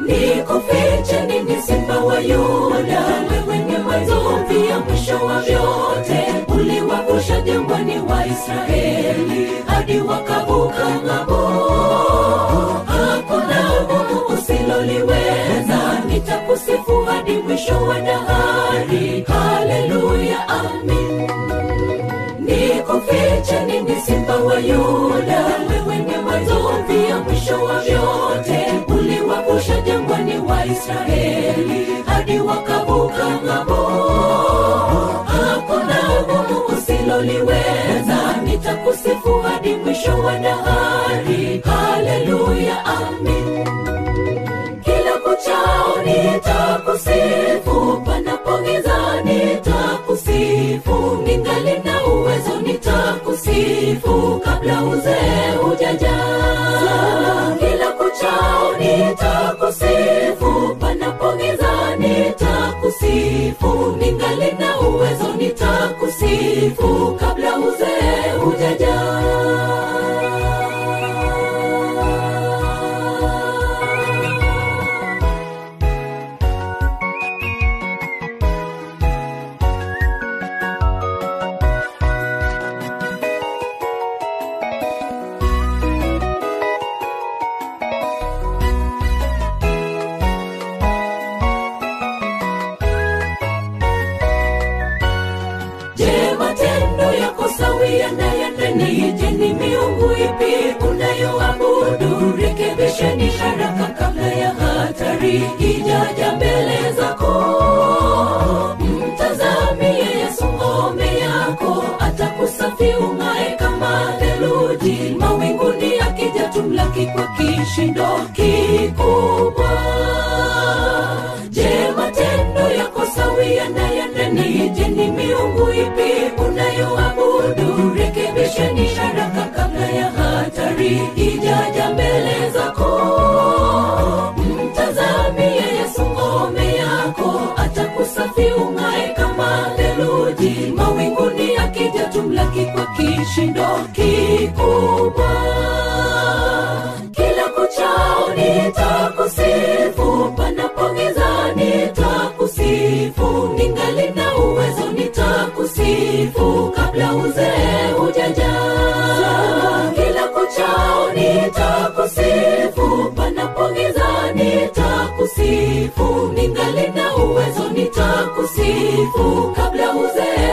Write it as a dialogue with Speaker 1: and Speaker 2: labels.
Speaker 1: Nikufiche nini simba wa Yuda? Wewe ni mwanzo pia mwisho wa vyote. Uliwavusha jangwani wa Israeli hadi wakavuka ng'ambo. Hakuna Mungu usiloliweza. Nitakusifu hadi mwisho wa dahari. Haleluya, amin. Nikufiche nini simba wa Yuda? Wewe ni mwanzo pia mwisho wa vyote. Uliwavusha jangwani wa Israeli hadi wakavuka ng'ambo. Hakuna Mungu usiloliweza. Nitakusifu hadi mwisho wa dahari. Haleluya, amin. Kila kuchao nitakusifu, panapo giza nitakusifu. Ningali na uwezo nitakusifu, kabla uzee hujaja. Kila kuchao nitakusifu, panapo giza nitakusifu. Ningali na uwezo nitakusifu, kabla uzee hujaja. Je, ni miungu ipi unayoabudu? Rekebisheni haraka kabla ya hatari ijaja mbele zako. Mtazamie Yesu ngome yako, atakusafi ung'ae kama theluji. Mawinguni akija tumlaki kwa kishindo kikubwa. Je, matendo yako sawia na ya nani? Je, ni miungu ipi unayoabudu? Rekebisheni haraka kabla ya hatari ijaja mbele zako. Mtazamie Yesu ngome yako, atakusafi ung'ae kama theluji. Mawinguni akija tumlaki kwa kishindo kikubwa. Kila kuchao nitakusifu, panapo giza nitakusifu. Ningali na uwezo nitakusifu, kabla uzee hujaja. Kila kuchao nitakusifu, panapo giza nitakusifu. Ningali na uwezo nitakusifu, kabla uzee